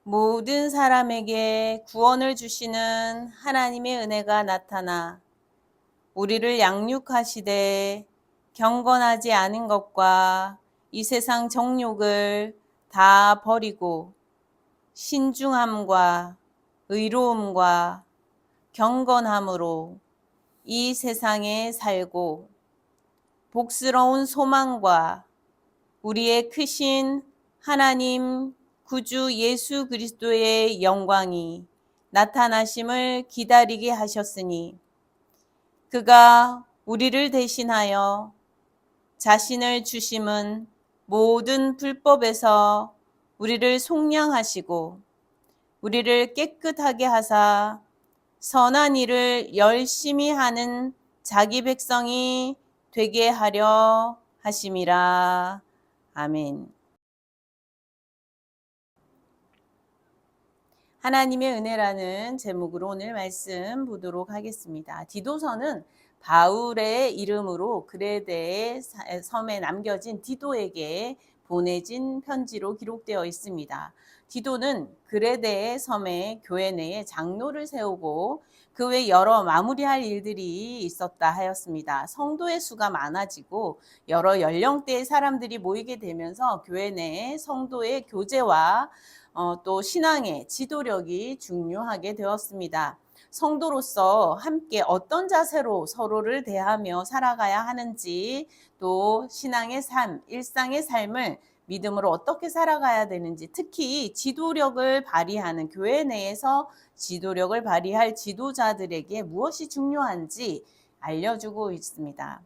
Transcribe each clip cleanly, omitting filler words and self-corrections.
모든 사람에게 구원을 주시는 하나님의 은혜가 나타나 우리를 양육하시되 경건하지 않은 것과 이 세상 정욕을 다 버리고 신중함과 의로움과 경건함으로 이 세상에 살고 복스러운 소망과 우리의 크신 하나님 구주 예수 그리스도의 영광이 나타나심을 기다리게 하셨으니 그가 우리를 대신하여 자신을 주심은 모든 불법에서 우리를 속량하시고 우리를 깨끗하게 하사 선한 일을 열심히 하는 자기 백성이 되게 하려 하심이라. 아멘. 하나님의 은혜라는 제목으로 오늘 말씀 보도록 하겠습니다. 디도서는 바울의 이름으로 그레데 섬에 남겨진 디도에게 보내진 편지로 기록되어 있습니다. 디도는 그레데 섬의 교회 내에 장로를 세우고 그 외 여러 마무리할 일들이 있었다 하였습니다. 성도의 수가 많아지고 여러 연령대의 사람들이 모이게 되면서 교회 내에 성도의 교제와 또 신앙의 지도력이 중요하게 되었습니다. 성도로서 함께 어떤 자세로 서로를 대하며 살아가야 하는지, 또 신앙의 삶, 일상의 삶을 믿음으로 어떻게 살아가야 되는지, 특히 지도력을 발휘하는 교회 내에서 지도력을 발휘할 지도자들에게 무엇이 중요한지 알려주고 있습니다.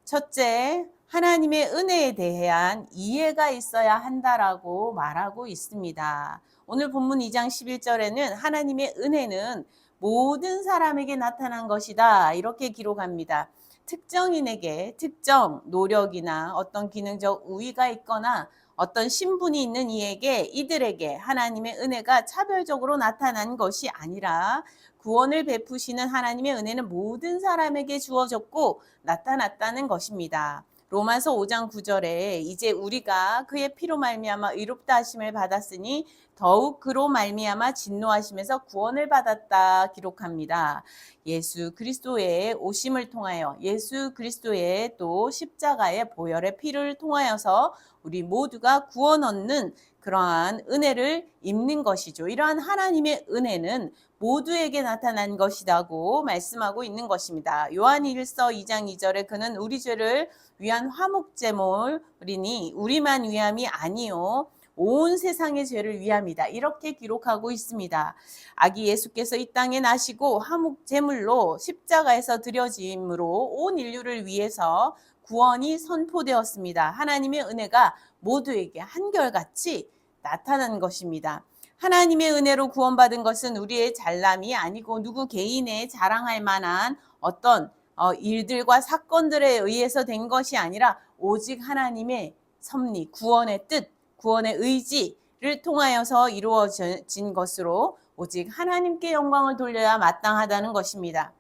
첫째, 하나님의 은혜에 대한 이해가 있어야 한다라고 말하고 있습니다. 오늘 본문 2장 11절에는 하나님의 은혜는 모든 사람에게 나타난 것이다 이렇게 기록합니다. 특정인에게 특정 노력이나 어떤 기능적 우위가 있거나 어떤 신분이 있는 이들에게 하나님의 은혜가 차별적으로 나타난 것이 아니라 구원을 베푸시는 하나님의 은혜는 모든 사람에게 주어졌고 나타났다는 것입니다. 로마서 5장 9절에 이제 우리가 그의 피로 말미암아 의롭다 하심을 받았으니 더욱 그로 말미암아 진노하심에서 구원을 받았다 기록합니다. 예수 그리스도의 오심을 통하여 예수 그리스도의 또 십자가의 보혈의 피를 통하여서 우리 모두가 구원 얻는 그러한 은혜를 입는 것이죠. 이러한 하나님의 은혜는 모두에게 나타난 것이라고 말씀하고 있는 것입니다. 요한일서 2장 2절에 그는 우리 죄를 위한 화목제물이니 우리만 위함이 아니요 온 세상의 죄를 위함이다. 이렇게 기록하고 있습니다. 아기 예수께서 이 땅에 나시고 화목제물로 십자가에서 드려짐으로 온 인류를 위해서 구원이 선포되었습니다. 하나님의 은혜가 모두에게 한결같이 나타난 것입니다. 하나님의 은혜로 구원받은 것은 우리의 잘남이 아니고 누구 개인의 자랑할 만한 어떤 일들과 사건들에 의해서 된 것이 아니라 오직 하나님의 섭리, 구원의 뜻, 구원의 의지를 통하여서 이루어진 것으로 오직 하나님께 영광을 돌려야 마땅하다는 것입니다.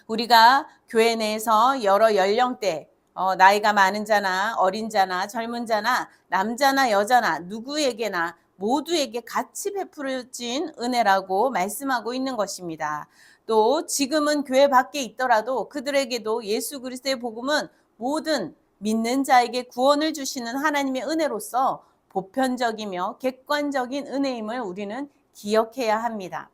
우리가 교회 내에서 여러 연령대, 나이가 많은 자나 어린 자나 젊은 자나 남자나 여자나 누구에게나 모두에게 같이 베풀어진 은혜라고 말씀하고 있는 것입니다. 또 지금은 교회 밖에 있더라도 그들에게도 예수 그리스도의 복음은 모든 믿는 자에게 구원을 주시는 하나님의 은혜로서 보편적이며 객관적인 은혜임을 우리는 기억해야 합니다.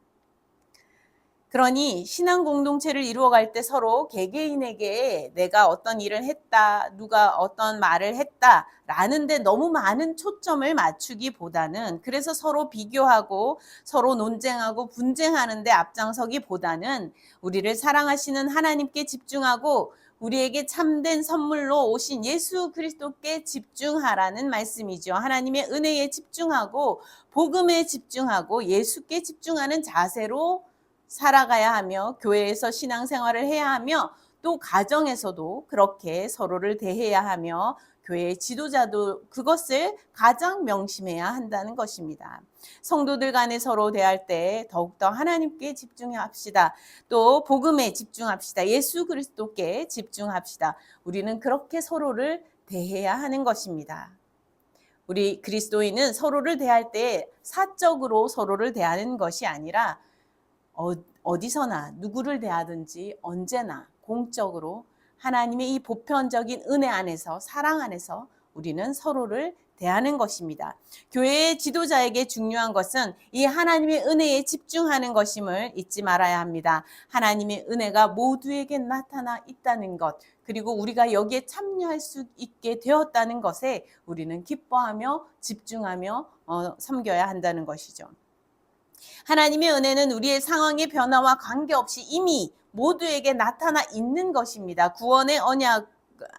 그러니 신앙 공동체를 이루어갈 때 서로 개개인에게 내가 어떤 일을 했다, 누가 어떤 말을 했다라는 데 너무 많은 초점을 맞추기보다는, 그래서 서로 비교하고 서로 논쟁하고 분쟁하는 데 앞장서기보다는 우리를 사랑하시는 하나님께 집중하고 우리에게 참된 선물로 오신 예수 그리스도께 집중하라는 말씀이죠. 하나님의 은혜에 집중하고 복음에 집중하고 예수께 집중하는 자세로 살아가야 하며 교회에서 신앙생활을 해야 하며 또 가정에서도 그렇게 서로를 대해야 하며 교회의 지도자도 그것을 가장 명심해야 한다는 것입니다. 성도들 간에 서로 대할 때 더욱더 하나님께 집중합시다. 또 복음에 집중합시다. 예수 그리스도께 집중합시다. 우리는 그렇게 서로를 대해야 하는 것입니다. 우리 그리스도인은 서로를 대할 때 사적으로 서로를 대하는 것이 아니라 어디서나 누구를 대하든지 언제나 공적으로 하나님의 이 보편적인 은혜 안에서, 사랑 안에서 우리는 서로를 대하는 것입니다. 교회의 지도자에게 중요한 것은 이 하나님의 은혜에 집중하는 것임을 잊지 말아야 합니다. 하나님의 은혜가 모두에게 나타나 있다는 것, 그리고 우리가 여기에 참여할 수 있게 되었다는 것에 우리는 기뻐하며 집중하며 섬겨야 한다는 것이죠. 하나님의 은혜는 우리의 상황의 변화와 관계없이 이미 모두에게 나타나 있는 것입니다. 구원의 언약,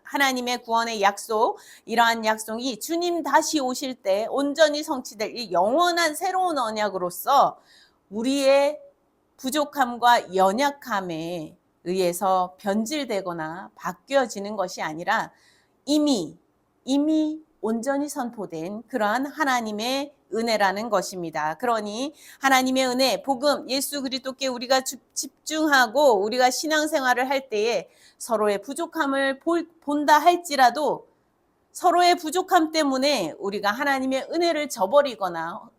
하나님의 구원의 약속, 이러한 약속이 주님 다시 오실 때 온전히 성취될 이 영원한 새로운 언약으로서 우리의 부족함과 연약함에 의해서 변질되거나 바뀌어지는 것이 아니라 이미 온전히 선포된 그러한 하나님의 은혜라는 것입니다. 그러니 하나님의 은혜, 복음, 예수 그리스도께 우리가 집중하고 우리가 신앙생활을 할 때에 서로의 부족함을 본다 할지라도 서로의 부족함 때문에 우리가 하나님의 은혜를 저버리거나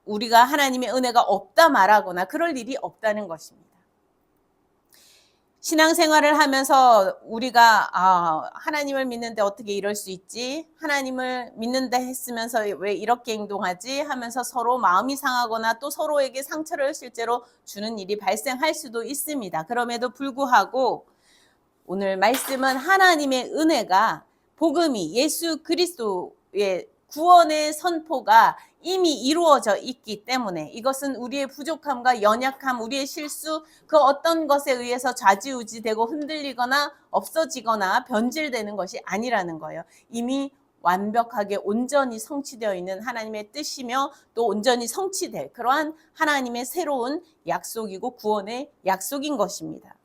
우리가 하나님의 은혜가 없다 말하거나 그럴 일이 없다는 것입니다. 신앙생활을 하면서 우리가 하나님을 믿는데 어떻게 이럴 수 있지? 하나님을 믿는다 했으면서 왜 이렇게 행동하지? 하면서 서로 마음이 상하거나 또 서로에게 상처를 실제로 주는 일이 발생할 수도 있습니다. 그럼에도 불구하고 오늘 말씀은 하나님의 은혜가 복음이 예수 그리스도의 구원의 선포가 이미 이루어져 있기 때문에 이것은 우리의 부족함과 연약함, 우리의 실수, 그 어떤 것에 의해서 좌지우지되고 흔들리거나 없어지거나 변질되는 것이 아니라는 거예요. 이미 완벽하게 온전히 성취되어 있는 하나님의 뜻이며 또 온전히 성취될 그러한 하나님의 새로운 약속이고 구원의 약속인 것입니다.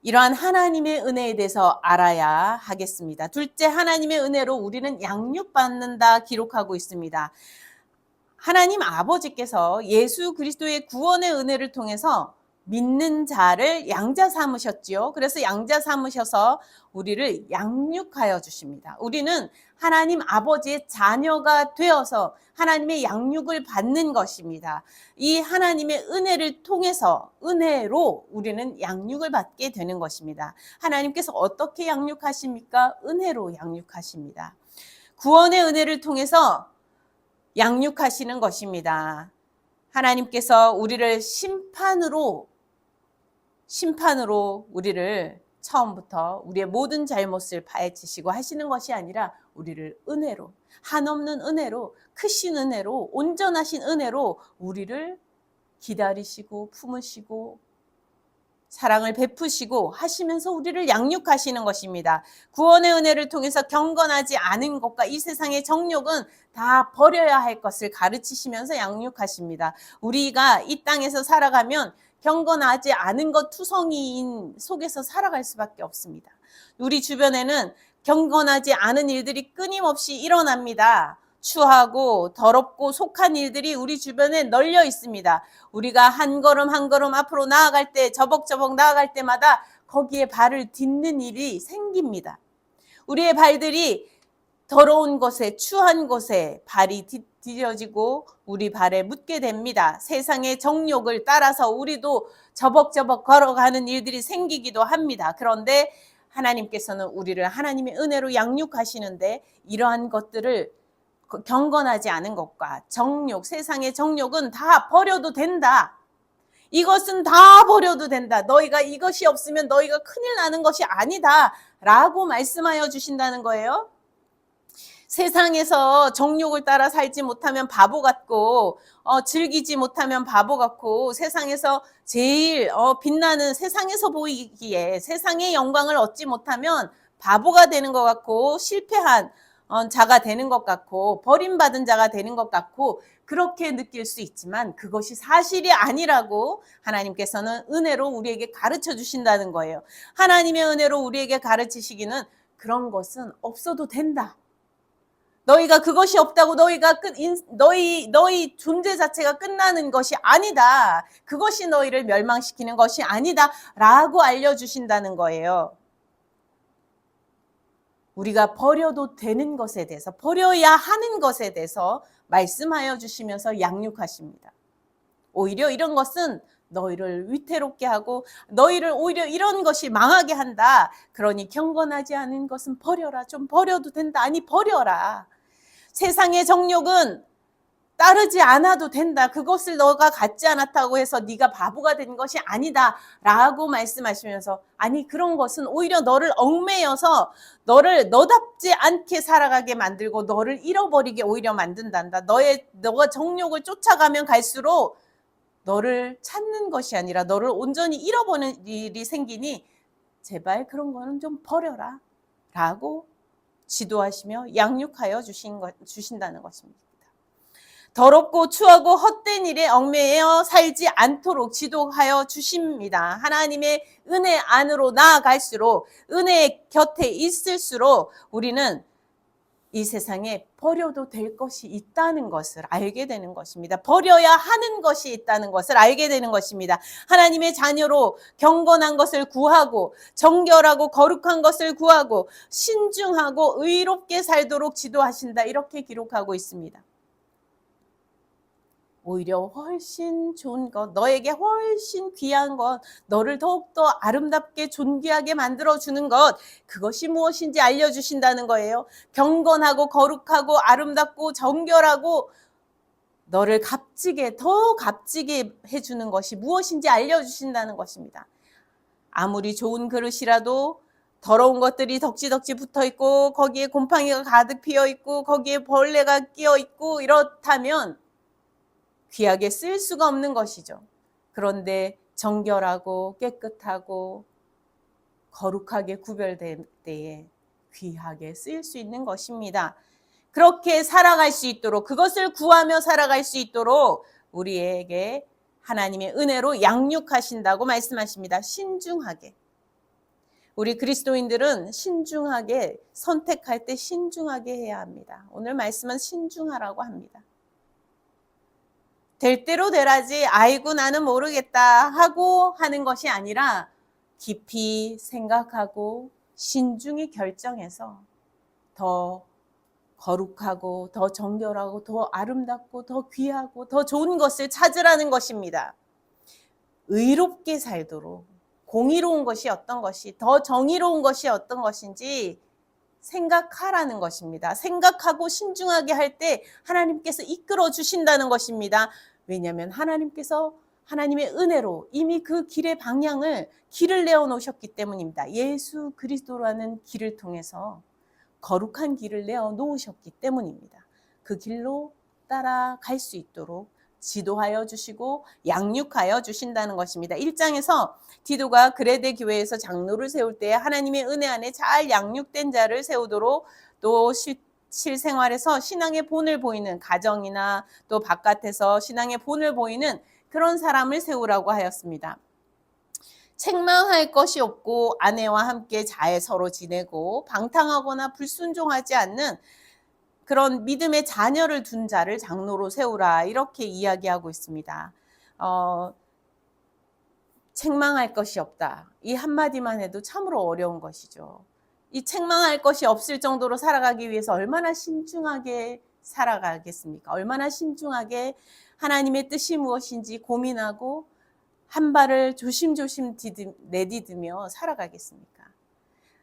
이러한 하나님의 은혜에 대해서 알아야 하겠습니다. 둘째, 하나님의 은혜로 우리는 양육받는다 기록하고 있습니다. 하나님 아버지께서 예수 그리스도의 구원의 은혜를 통해서 믿는 자를 양자 삼으셨지요. 그래서 양자 삼으셔서 우리를 양육하여 주십니다. 우리는 하나님 아버지의 자녀가 되어서 하나님의 양육을 받는 것입니다. 이 하나님의 은혜를 통해서 은혜로 우리는 양육을 받게 되는 것입니다. 하나님께서 어떻게 양육하십니까? 은혜로 양육하십니다. 구원의 은혜를 통해서 양육하시는 것입니다. 하나님께서 우리를 심판으로 우리를 처음부터 우리의 모든 잘못을 파헤치시고 하시는 것이 아니라 우리를 은혜로, 한없는 은혜로, 크신 은혜로, 온전하신 은혜로 우리를 기다리시고 품으시고 사랑을 베푸시고 하시면서 우리를 양육하시는 것입니다. 구원의 은혜를 통해서 경건하지 않은 것과 이 세상의 정욕은 다 버려야 할 것을 가르치시면서 양육하십니다. 우리가 이 땅에서 살아가면 경건하지 않은 것 투성이인 속에서 살아갈 수밖에 없습니다. 우리 주변에는 경건하지 않은 일들이 끊임없이 일어납니다. 추하고 더럽고 속한 일들이 우리 주변에 널려 있습니다. 우리가 한 걸음 한 걸음 앞으로 나아갈 때 저벅저벅 나아갈 때마다 거기에 발을 딛는 일이 생깁니다. 우리의 발들이 더러운 곳에 추한 곳에 발이 디뎌지고 우리 발에 묻게 됩니다. 세상의 정욕을 따라서 우리도 저벅저벅 걸어가는 일들이 생기기도 합니다. 그런데 하나님께서는 우리를 하나님의 은혜로 양육하시는데 이러한 것들을 경건하지 않은 것과 정욕, 세상의 정욕은 다 버려도 된다. 이것은 다 버려도 된다. 너희가 이것이 없으면 너희가 큰일 나는 것이 아니다. 라고 말씀하여 주신다는 거예요. 세상에서 정욕을 따라 살지 못하면 바보 같고 즐기지 못하면 바보 같고 세상에서 제일 빛나는 세상에서 보이기에 세상의 영광을 얻지 못하면 바보가 되는 것 같고 실패한 자가 되는 것 같고 버림받은 자가 되는 것 같고 그렇게 느낄 수 있지만 그것이 사실이 아니라고 하나님께서는 은혜로 우리에게 가르쳐 주신다는 거예요. 하나님의 은혜로 우리에게 가르치시기는 그런 것은 없어도 된다. 너희가 그것이 없다고 너희 존재 자체가 끝나는 것이 아니다. 그것이 너희를 멸망시키는 것이 아니다. 라고 알려주신다는 거예요. 우리가 버려도 되는 것에 대해서, 버려야 하는 것에 대해서 말씀하여 주시면서 양육하십니다. 오히려 이런 것은 너희를 위태롭게 하고 너희를 오히려 이런 것이 망하게 한다. 그러니 경건하지 않은 것은 버려라. 좀 버려도 된다. 아니, 버려라. 세상의 정욕은 따르지 않아도 된다. 그것을 너가 갖지 않았다고 해서 네가 바보가 된 것이 아니다. 라고 말씀하시면서, 아니, 그런 것은 오히려 너를 얽매여서 너를 너답지 않게 살아가게 만들고 너를 잃어버리게 오히려 만든단다. 너가 정욕을 쫓아가면 갈수록 너를 찾는 것이 아니라 너를 온전히 잃어버리는 일이 생기니 제발 그런 거는 좀 버려라. 라고 지도하시며 양육하여 주신다는 것입니다. 더럽고 추하고 헛된 일에 얽매여 살지 않도록 지도하여 주십니다. 하나님의 은혜 안으로 나아갈수록, 은혜 곁에 있을수록 우리는 이 세상에 버려도 될 것이 있다는 것을 알게 되는 것입니다. 버려야 하는 것이 있다는 것을 알게 되는 것입니다. 하나님의 자녀로 경건한 것을 구하고 정결하고 거룩한 것을 구하고 신중하고 의롭게 살도록 지도하신다. 이렇게 기록하고 있습니다. 오히려 훨씬 좋은 것, 너에게 훨씬 귀한 것, 너를 더욱더 아름답게 존귀하게 만들어주는 것, 그것이 무엇인지 알려주신다는 거예요. 경건하고 거룩하고 아름답고 정결하고 너를 더 값지게 해주는 것이 무엇인지 알려주신다는 것입니다. 아무리 좋은 그릇이라도 더러운 것들이 덕지덕지 붙어있고 거기에 곰팡이가 가득 피어있고 거기에 벌레가 끼어있고 이렇다면 귀하게 쓸 수가 없는 것이죠. 그런데 정결하고 깨끗하고 거룩하게 구별될 때에 귀하게 쓰일 수 있는 것입니다. 그렇게 살아갈 수 있도록, 그것을 구하며 살아갈 수 있도록 우리에게 하나님의 은혜로 양육하신다고 말씀하십니다. 신중하게. 우리 그리스도인들은 신중하게, 선택할 때 신중하게 해야 합니다. 오늘 말씀은 신중하라고 합니다. 될 대로 되라지, 아이고 나는 모르겠다 하고 하는 것이 아니라 깊이 생각하고 신중히 결정해서 더 거룩하고 더 정결하고 더 아름답고 더 귀하고 더 좋은 것을 찾으라는 것입니다. 의롭게 살도록, 공의로운 것이 어떤 것이, 더 정의로운 것이 어떤 것인지 생각하라는 것입니다. 생각하고 신중하게 할 때 하나님께서 이끌어 주신다는 것입니다. 왜냐하면 하나님께서 하나님의 은혜로 이미 그 길의 방향을, 길을 내어놓으셨기 때문입니다. 예수 그리스도라는 길을 통해서 거룩한 길을 내어놓으셨기 때문입니다. 그 길로 따라갈 수 있도록 지도하여 주시고 양육하여 주신다는 것입니다. 1장에서 디도가 그레데 교회에서 장로를 세울 때 하나님의 은혜 안에 잘 양육된 자를 세우도록, 또 실생활에서 신앙의 본을 보이는, 가정이나 또 바깥에서 신앙의 본을 보이는 그런 사람을 세우라고 하였습니다. 책망할 것이 없고 아내와 함께 잘 서로 지내고 방탕하거나 불순종하지 않는 그런 믿음의 자녀를 둔 자를 장로로 세우라, 이렇게 이야기하고 있습니다. 책망할 것이 없다. 이 한마디만 해도 참으로 어려운 것이죠. 이 책망할 것이 없을 정도로 살아가기 위해서 얼마나 신중하게 살아가겠습니까? 얼마나 신중하게 하나님의 뜻이 무엇인지 고민하고 한 발을 조심조심 내디디며 살아가겠습니까?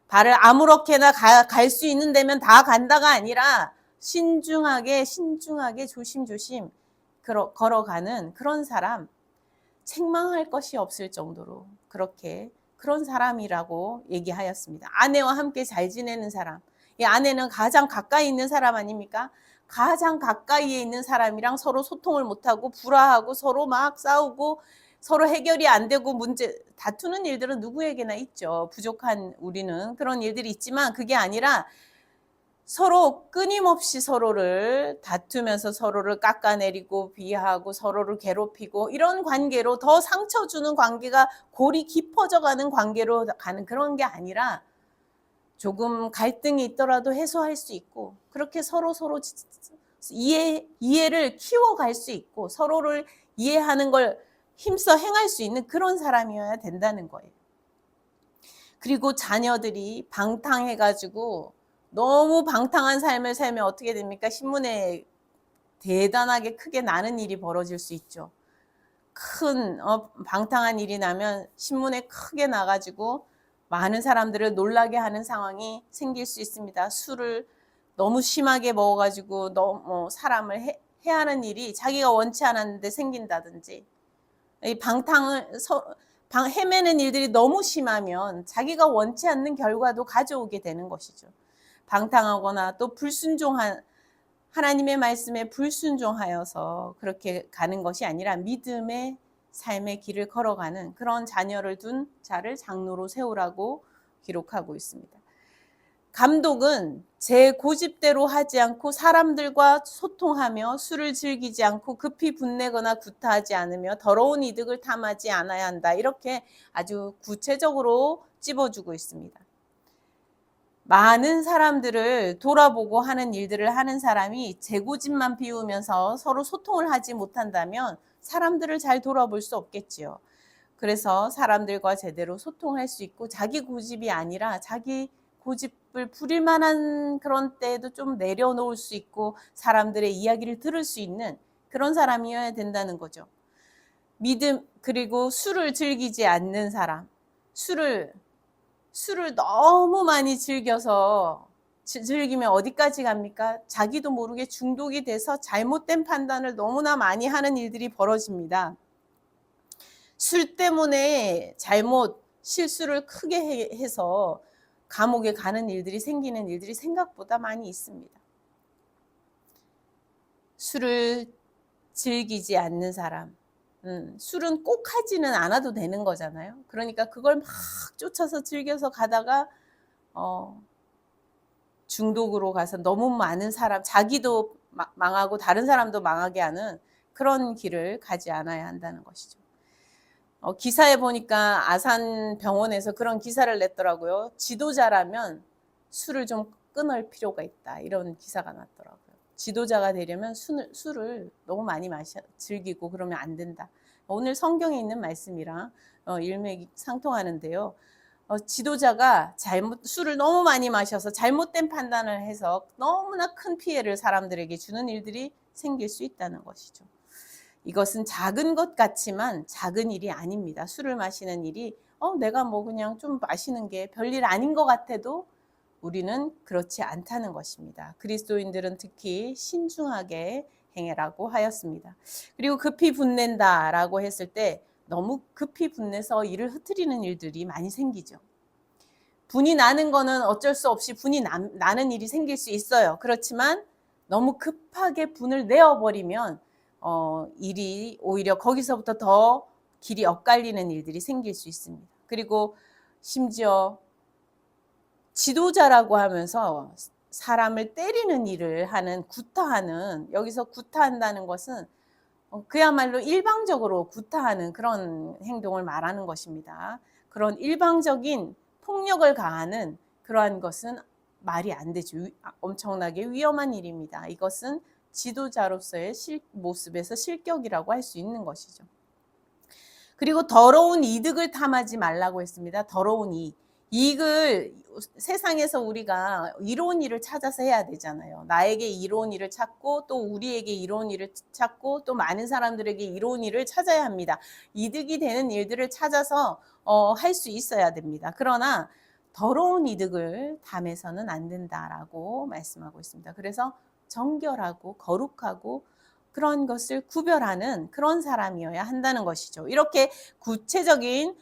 발을 아무렇게나 갈 수 있는 데면 다 간다가 아니라 신중하게 조심조심 걸어가는 그런 사람, 책망할 것이 없을 정도로 그런 사람이라고 얘기하였습니다. 아내와 함께 잘 지내는 사람, 이 아내는 가장 가까이 있는 사람 아닙니까? 가장 가까이에 있는 사람이랑 서로 소통을 못하고 불화하고 서로 막 싸우고 서로 해결이 안 되고 다투는 일들은 누구에게나 있죠. 부족한 우리는 그런 일들이 있지만 그게 아니라 서로 끊임없이 서로를 다투면서 서로를 깎아내리고 비하하고 서로를 괴롭히고 이런 관계로 더 상처 주는 관계가 골이 깊어져 가는 관계로 가는 그런 게 아니라 조금 갈등이 있더라도 해소할 수 있고 그렇게 서로 이해를 키워갈 수 있고 서로를 이해하는 걸 힘써 행할 수 있는 그런 사람이어야 된다는 거예요. 그리고 자녀들이 방탕해가지고 너무 방탕한 삶을 살면 어떻게 됩니까? 신문에 대단하게 크게 나는 일이 벌어질 수 있죠. 큰 방탕한 일이 나면 신문에 크게 나가지고 많은 사람들을 놀라게 하는 상황이 생길 수 있습니다. 술을 너무 심하게 먹어가지고 너무 사람을 해하는 일이 자기가 원치 않았는데 생긴다든지, 이 헤매는 일들이 너무 심하면 자기가 원치 않는 결과도 가져오게 되는 것이죠. 방탕하거나 또 하나님의 말씀에 불순종하여서 그렇게 가는 것이 아니라 믿음의 삶의 길을 걸어가는 그런 자녀를 둔 자를 장로로 세우라고 기록하고 있습니다. 감독은 제 고집대로 하지 않고 사람들과 소통하며 술을 즐기지 않고 급히 분내거나 구타하지 않으며 더러운 이득을 탐하지 않아야 한다. 이렇게 아주 구체적으로 찝어주고 있습니다. 많은 사람들을 돌아보고 하는 일들을 하는 사람이 제 고집만 피우면서 서로 소통을 하지 못한다면 사람들을 잘 돌아볼 수 없겠지요. 그래서 사람들과 제대로 소통할 수 있고 자기 고집이 아니라 자기 고집을 부릴 만한 그런 때에도 좀 내려놓을 수 있고 사람들의 이야기를 들을 수 있는 그런 사람이어야 된다는 거죠. 그리고 술을 즐기지 않는 사람, 술을 너무 많이 즐기면 어디까지 갑니까? 자기도 모르게 중독이 돼서 잘못된 판단을 너무나 많이 하는 일들이 벌어집니다. 술 때문에 실수를 크게 해서 감옥에 가는 일들이 생기는 일들이 생각보다 많이 있습니다. 술을 즐기지 않는 사람, 술은 꼭 하지는 않아도 되는 거잖아요. 그러니까 그걸 막 쫓아서 즐겨서 가다가 중독으로 가서 너무 많은 사람, 자기도 망하고 다른 사람도 망하게 하는 그런 길을 가지 않아야 한다는 것이죠. 기사에 보니까 아산 병원에서 그런 기사를 냈더라고요. 지도자라면 술을 좀 끊을 필요가 있다. 이런 기사가 났더라고요. 지도자가 되려면 술을 너무 많이 즐기고 그러면 안 된다. 오늘 성경에 있는 말씀이랑 일맥상통하는데요. 지도자가 술을 너무 많이 마셔서 잘못된 판단을 해서 너무나 큰 피해를 사람들에게 주는 일들이 생길 수 있다는 것이죠. 이것은 작은 것 같지만 작은 일이 아닙니다. 술을 마시는 일이 내가 그냥 좀 마시는 게 별일 아닌 것 같아도 우리는 그렇지 않다는 것입니다. 그리스도인들은 특히 신중하게 행해라고 하였습니다. 그리고 급히 분낸다라고 했을 때 너무 급히 분내서 일을 흐트리는 일들이 많이 생기죠. 분이 나는 거는 어쩔 수 없이 분이 나는 일이 생길 수 있어요. 그렇지만 너무 급하게 분을 내어버리면 일이 오히려 거기서부터 더 길이 엇갈리는 일들이 생길 수 있습니다. 그리고 심지어 지도자라고 하면서 사람을 때리는 일을 하는, 구타하는, 여기서 구타한다는 것은 그야말로 일방적으로 구타하는 그런 행동을 말하는 것입니다. 그런 일방적인 폭력을 가하는 그러한 것은 말이 안 되죠. 엄청나게 위험한 일입니다. 이것은 지도자로서의 모습에서 실격이라고 할 수 있는 것이죠. 그리고 더러운 이득을 탐하지 말라고 했습니다. 더러운 이익을 세상에서 우리가 이로운 일을 찾아서 해야 되잖아요. 나에게 이로운 일을 찾고 또 우리에게 이로운 일을 찾고 또 많은 사람들에게 이로운 일을 찾아야 합니다. 이득이 되는 일들을 찾아서 할 수 있어야 됩니다. 그러나 더러운 이득을 탐해서는 안 된다라고 말씀하고 있습니다. 그래서 정결하고 거룩하고 그런 것을 구별하는 그런 사람이어야 한다는 것이죠. 이렇게 구체적인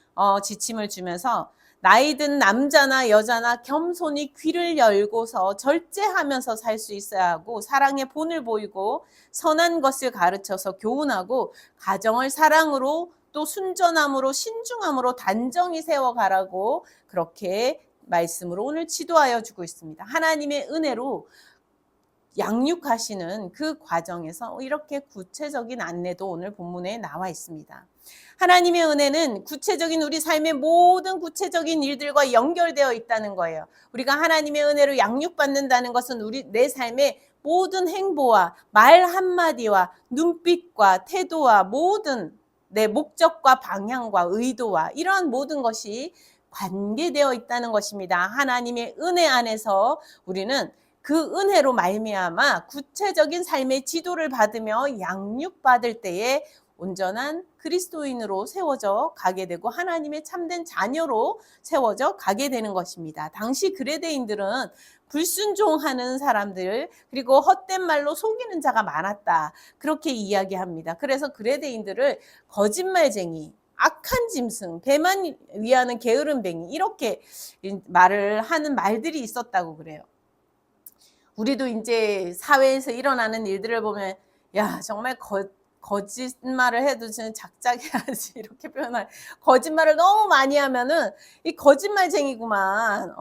지침을 주면서 나이든 남자나 여자나 겸손히 귀를 열고서 절제하면서 살 수 있어야 하고 사랑의 본을 보이고 선한 것을 가르쳐서 교훈하고 가정을 사랑으로 또 순전함으로 신중함으로 단정히 세워가라고 그렇게 말씀으로 오늘 지도하여 주고 있습니다. 하나님의 은혜로 양육하시는 그 과정에서 이렇게 구체적인 안내도 오늘 본문에 나와 있습니다. 하나님의 은혜는 구체적인 우리 삶의 모든 구체적인 일들과 연결되어 있다는 거예요. 우리가 하나님의 은혜로 양육받는다는 것은 내 삶의 모든 행보와 말 한마디와 눈빛과 태도와 모든 내 목적과 방향과 의도와 이러한 모든 것이 관계되어 있다는 것입니다. 하나님의 은혜 안에서 우리는 그 은혜로 말미암아 구체적인 삶의 지도를 받으며 양육받을 때에 온전한 그리스도인으로 세워져 가게 되고 하나님의 참된 자녀로 세워져 가게 되는 것입니다. 당시 그레데인들은 불순종하는 사람들, 그리고 헛된 말로 속이는 자가 많았다, 그렇게 이야기합니다. 그래서 그레데인들을 거짓말쟁이, 악한 짐승, 배만 위하는 게으름뱅이, 이렇게 말을 하는 말들이 있었다고 그래요. 우리도 이제 사회에서 일어나는 일들을 보면 야, 정말 거짓말을 해도 저는 작작해야지 이렇게 표현할, 거짓말을 너무 많이 하면은 이 거짓말쟁이구만.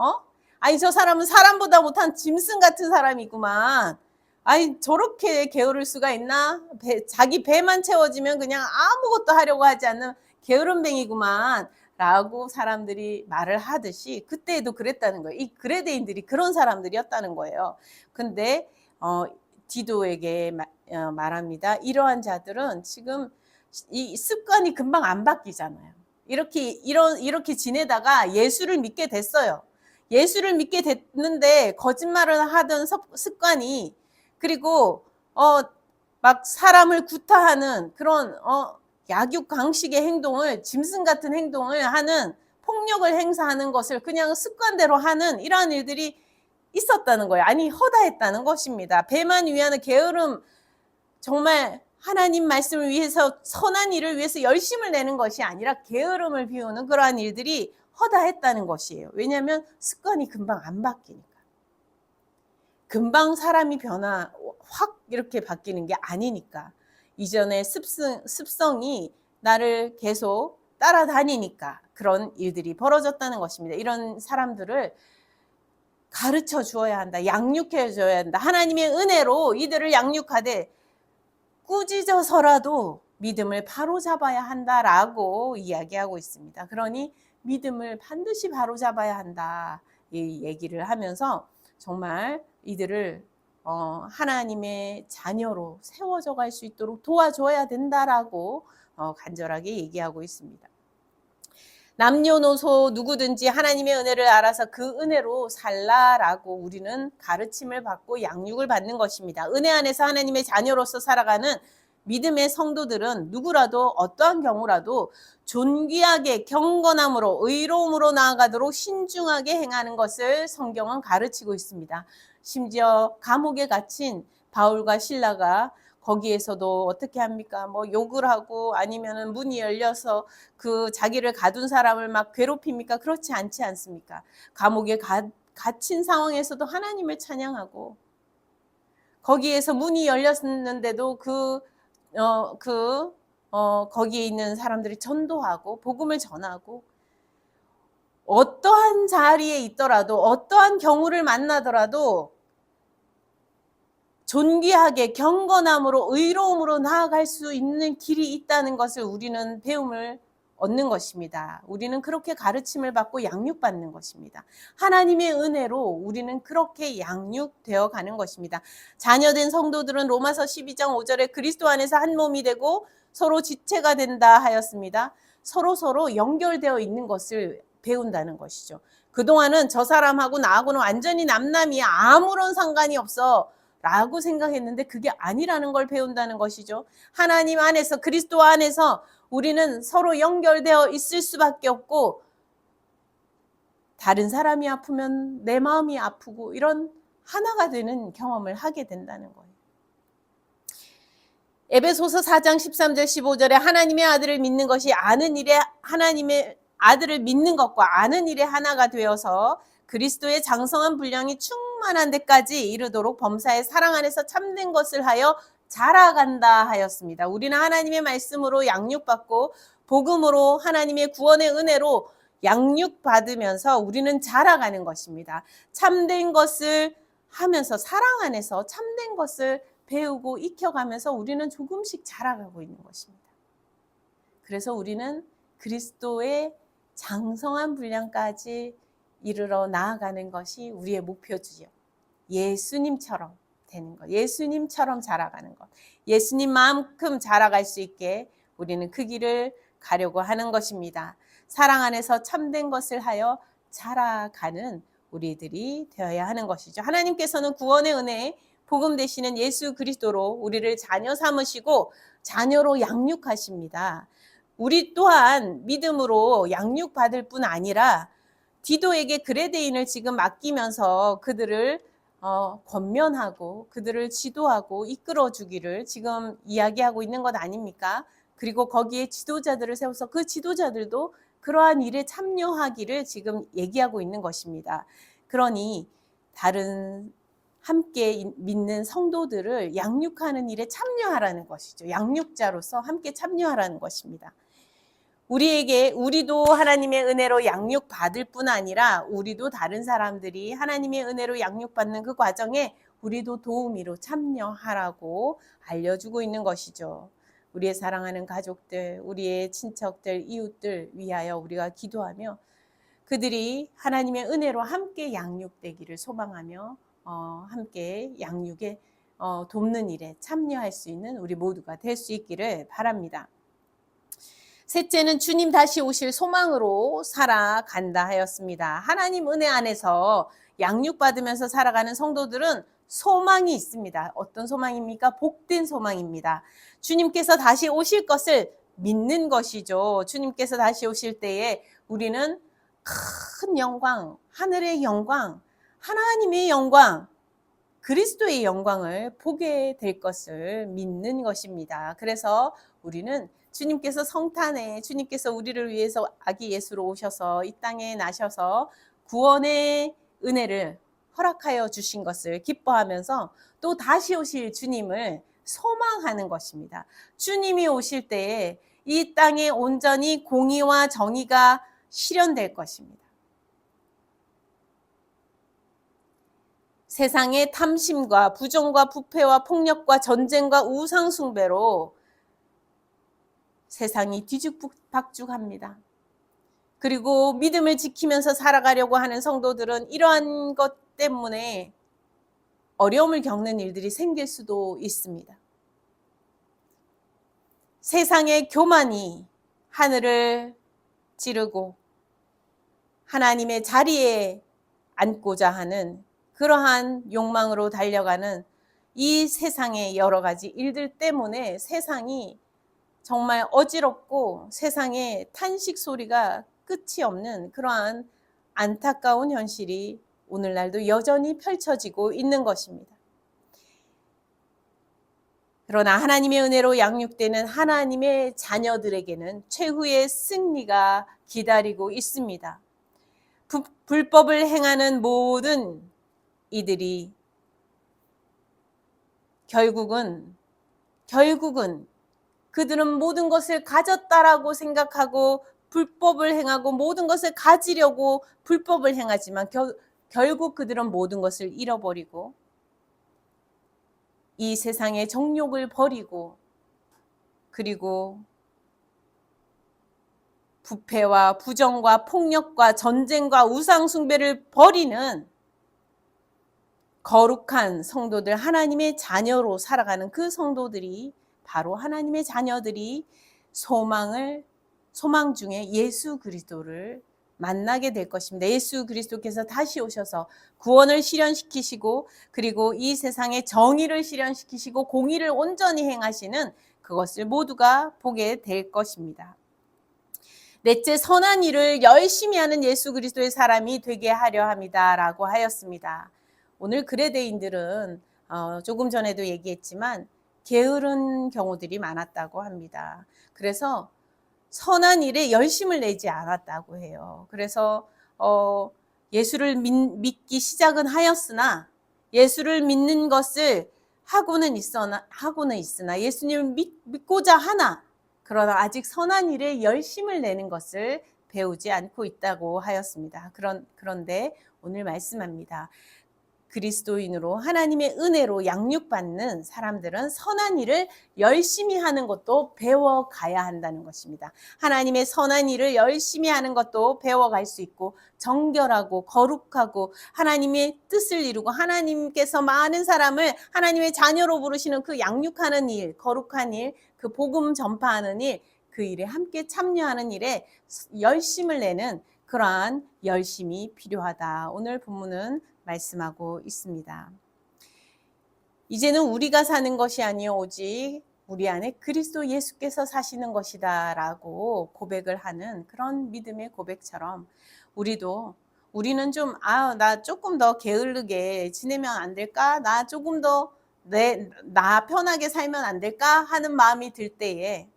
아니 저 사람은 사람보다 못한 짐승 같은 사람이구만. 아니 저렇게 게으를 수가 있나? 자기 배만 채워지면 그냥 아무것도 하려고 하지 않는 게으름뱅이구만 라고 사람들이 말을 하듯이 그때에도 그랬다는 거예요. 이 그레데인들이 그런 사람들이었다는 거예요. 근데 디도에게 말합니다. 이러한 자들은 지금 이 습관이 금방 안 바뀌잖아요. 이렇게 지내다가 예수를 믿게 됐어요. 예수를 믿게 됐는데 거짓말을 하던 습관이, 그리고 막 사람을 구타하는 그런 약육강식의 행동을, 짐승 같은 행동을 하는, 폭력을 행사하는 것을 그냥 습관대로 하는 이러한 일들이 있었다는 거예요. 아니 허다했다는 것입니다. 배만 위하는 게으름, 정말 하나님 말씀을 위해서 선한 일을 위해서 열심을 내는 것이 아니라 게으름을 피우는 그러한 일들이 허다했다는 것이에요. 왜냐하면 습관이 금방 안 바뀌니까. 금방 사람이 확 이렇게 바뀌는 게 아니니까. 이전의 습성이 나를 계속 따라다니니까 그런 일들이 벌어졌다는 것입니다. 이런 사람들을 가르쳐 주어야 한다. 양육해 줘야 한다. 하나님의 은혜로 이들을 양육하되 꾸짖어서라도 믿음을 바로잡아야 한다라고 이야기하고 있습니다. 그러니 믿음을 반드시 바로잡아야 한다, 이 얘기를 하면서 정말 이들을 하나님의 자녀로 세워져 갈 수 있도록 도와줘야 된다라고 간절하게 얘기하고 있습니다. 남녀노소 누구든지 하나님의 은혜를 알아서 그 은혜로 살라라고 우리는 가르침을 받고 양육을 받는 것입니다. 은혜 안에서 하나님의 자녀로서 살아가는 믿음의 성도들은 누구라도 어떠한 경우라도 존귀하게 경건함으로 의로움으로 나아가도록 신중하게 행하는 것을 성경은 가르치고 있습니다. 심지어 감옥에 갇힌 바울과 실라가 거기에서도 어떻게 합니까? 뭐 욕을 하고 아니면은 문이 열려서 그 자기를 가둔 사람을 막 괴롭힙니까? 그렇지 않지 않습니까? 감옥에 갇힌 상황에서도 하나님을 찬양하고, 거기에서 문이 열렸는데도 거기에 있는 사람들이 전도하고 복음을 전하고, 어떠한 자리에 있더라도 어떠한 경우를 만나더라도 존귀하게 경건함으로 의로움으로 나아갈 수 있는 길이 있다는 것을 우리는 배움을 얻는 것입니다. 우리는 그렇게 가르침을 받고 양육받는 것입니다. 하나님의 은혜로 우리는 그렇게 양육되어 가는 것입니다. 자녀된 성도들은 로마서 12장 5절에 그리스도 안에서 한 몸이 되고 서로 지체가 된다 하였습니다. 서로 연결되어 있는 것을 배운다는 것이죠. 그동안은 저 사람하고 나하고는 완전히 남남이야, 아무런 상관이 없어 라고 생각했는데 그게 아니라는 걸 배운다는 것이죠. 하나님 안에서, 그리스도 안에서 우리는 서로 연결되어 있을 수밖에 없고, 다른 사람이 아프면 내 마음이 아프고 이런 하나가 되는 경험을 하게 된다는 거예요. 에베소서 4장 13절 15절에 하나님의 아들을 믿는 것이 아는 일에, 하나님의 아들을 믿는 것과 아는 일에 하나가 되어서 그리스도의 장성한 분량이 충만한 데까지 이르도록 범사의 사랑 안에서 참된 것을 하여 자라간다 하였습니다. 우리는 하나님의 말씀으로 양육받고 복음으로 하나님의 구원의 은혜로 양육받으면서 우리는 자라가는 것입니다. 참된 것을 하면서 사랑 안에서 참된 것을 배우고 익혀가면서 우리는 조금씩 자라가고 있는 것입니다. 그래서 우리는 그리스도의 장성한 분량까지 이르러 나아가는 것이 우리의 목표지요. 예수님처럼 되는 것, 예수님처럼 자라가는 것, 예수님만큼 자라갈 수 있게 우리는 그 길을 가려고 하는 것입니다. 사랑 안에서 참된 것을 하여 자라가는 우리들이 되어야 하는 것이죠. 하나님께서는 구원의 은혜, 복음 되시는 예수 그리스도로 우리를 자녀 삼으시고 자녀로 양육하십니다. 우리 또한 믿음으로 양육받을 뿐 아니라 디도에게 그레데인을 지금 맡기면서 그들을 권면하고 그들을 지도하고 이끌어 주기를 지금 이야기하고 있는 것 아닙니까? 그리고 거기에 지도자들을 세워서 그 지도자들도 그러한 일에 참여하기를 지금 얘기하고 있는 것입니다. 그러니 다른 함께 믿는 성도들을 양육하는 일에 참여하라는 것이죠. 양육자로서 함께 참여하라는 것입니다. 우리도 하나님의 은혜로 양육받을 뿐 아니라 우리도 다른 사람들이 하나님의 은혜로 양육받는 그 과정에 우리도 도우미로 참여하라고 알려주고 있는 것이죠. 우리의 사랑하는 가족들, 우리의 친척들, 이웃들 위하여 우리가 기도하며 그들이 하나님의 은혜로 함께 양육되기를 소망하며 함께 양육에 돕는 일에 참여할 수 있는 우리 모두가 될 수 있기를 바랍니다. 셋째는 주님 다시 오실 소망으로 살아간다 하였습니다. 하나님 은혜 안에서 양육받으면서 살아가는 성도들은 소망이 있습니다. 어떤 소망입니까? 복된 소망입니다. 주님께서 다시 오실 것을 믿는 것이죠. 주님께서 다시 오실 때에 우리는 큰 영광, 하늘의 영광, 하나님의 영광, 그리스도의 영광을 보게 될 것을 믿는 것입니다. 그래서 우리는 주님께서 성탄에 주님께서 우리를 위해서 아기 예수로 오셔서 이 땅에 나셔서 구원의 은혜를 허락하여 주신 것을 기뻐하면서 또 다시 오실 주님을 소망하는 것입니다. 주님이 오실 때에 이 땅에 온전히 공의와 정의가 실현될 것입니다. 세상의 탐심과 부정과 부패와 폭력과 전쟁과 우상 숭배로 세상이 뒤죽박죽합니다. 그리고 믿음을 지키면서 살아가려고 하는 성도들은 이러한 것 때문에 어려움을 겪는 일들이 생길 수도 있습니다. 세상의 교만이 하늘을 찌르고 하나님의 자리에 앉고자 하는 그러한 욕망으로 달려가는 이 세상의 여러 가지 일들 때문에 세상이 정말 어지럽고 세상에 탄식 소리가 끝이 없는 그러한 안타까운 현실이 오늘날도 여전히 펼쳐지고 있는 것입니다. 그러나 하나님의 은혜로 양육되는 하나님의 자녀들에게는 최후의 승리가 기다리고 있습니다. 불법을 행하는 모든 이들이 결국은 그들은 모든 것을 가졌다라고 생각하고 불법을 행하고 모든 것을 가지려고 불법을 행하지만 결국 그들은 모든 것을 잃어버리고 이 세상의 정욕을 버리고 그리고 부패와 부정과 폭력과 전쟁과 우상 숭배를 버리는 거룩한 성도들, 하나님의 자녀로 살아가는 그 성도들이 바로 하나님의 자녀들이 소망 중에 예수 그리스도를 만나게 될 것입니다. 예수 그리스도께서 다시 오셔서 구원을 실현시키시고 그리고 이 세상의 정의를 실현시키시고 공의를 온전히 행하시는 그것을 모두가 보게 될 것입니다. 넷째, 선한 일을 열심히 하는 예수 그리스도의 사람이 되게 하려 합니다라고 하였습니다. 오늘 그레데인들은 조금 전에도 얘기했지만 게으른 경우들이 많았다고 합니다. 그래서 선한 일에 열심을 내지 않았다고 해요. 그래서 예수를 믿기 시작은 하였으나 예수를 믿는 것을 하고는 있으나 예수님을 믿고자 하나 그러나 아직 선한 일에 열심을 내는 것을 배우지 않고 있다고 하였습니다. 그런데 오늘 말씀합니다. 그리스도인으로 하나님의 은혜로 양육받는 사람들은 선한 일을 열심히 하는 것도 배워가야 한다는 것입니다. 하나님의 선한 일을 열심히 하는 것도 배워갈 수 있고 정결하고 거룩하고 하나님의 뜻을 이루고 하나님께서 많은 사람을 하나님의 자녀로 부르시는 그 양육하는 일, 거룩한 일, 그 복음 전파하는 일, 그 일에 함께 참여하는 일에 열심을 내는 그러한 열심이 필요하다. 오늘 본문은 말씀하고 있습니다. 이제는 우리가 사는 것이 아니요 오직 우리 안에 그리스도 예수께서 사시는 것이다 라고 고백을 하는 그런 믿음의 고백처럼 우리는 좀 나 조금 더 게으르게 지내면 안 될까? 나 조금 더 나 편하게 살면 안 될까? 하는 마음이 들 때에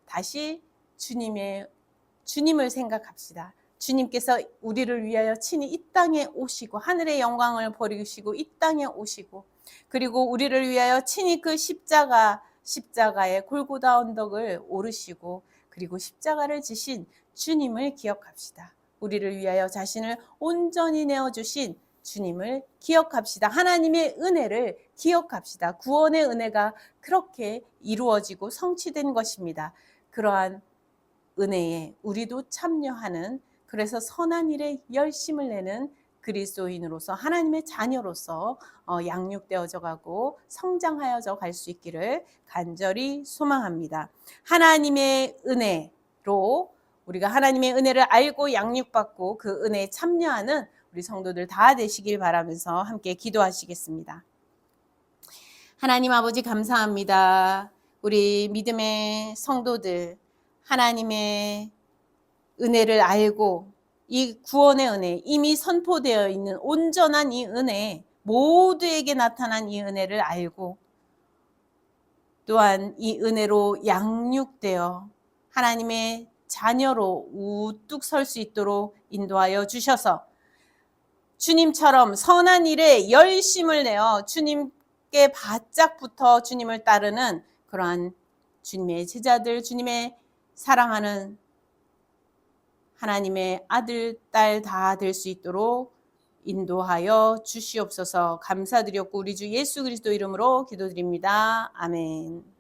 다시 주님을 생각합시다. 주님께서 우리를 위하여 친히 이 땅에 오시고 하늘의 영광을 버리시고 이 땅에 오시고 그리고 우리를 위하여 친히 그 십자가의 골고다 언덕을 오르시고 그리고 십자가를 지신 주님을 기억합시다. 우리를 위하여 자신을 온전히 내어주신 주님을 기억합시다. 하나님의 은혜를 기억합시다. 구원의 은혜가 그렇게 이루어지고 성취된 것입니다. 그러한 은혜에 우리도 참여하는, 그래서 선한 일에 열심을 내는 그리스도인으로서 하나님의 자녀로서 양육되어져 가고 성장하여져 갈 수 있기를 간절히 소망합니다. 하나님의 은혜로 우리가 하나님의 은혜를 알고 양육받고 그 은혜에 참여하는 우리 성도들 다 되시길 바라면서 함께 기도하시겠습니다. 하나님 아버지 감사합니다. 우리 믿음의 성도들 하나님의 은혜를 알고 이 구원의 은혜, 이미 선포되어 있는 온전한 이 은혜, 모두에게 나타난 이 은혜를 알고 또한 이 은혜로 양육되어 하나님의 자녀로 우뚝 설 수 있도록 인도하여 주셔서 주님처럼 선한 일에 열심을 내어 주님께 바짝 붙어 주님을 따르는 그러한 주님의 제자들, 주님의 사랑하는 하나님의 아들, 딸 다 될 수 있도록 인도하여 주시옵소서. 감사드렸고 우리 주 예수 그리스도 이름으로 기도드립니다. 아멘.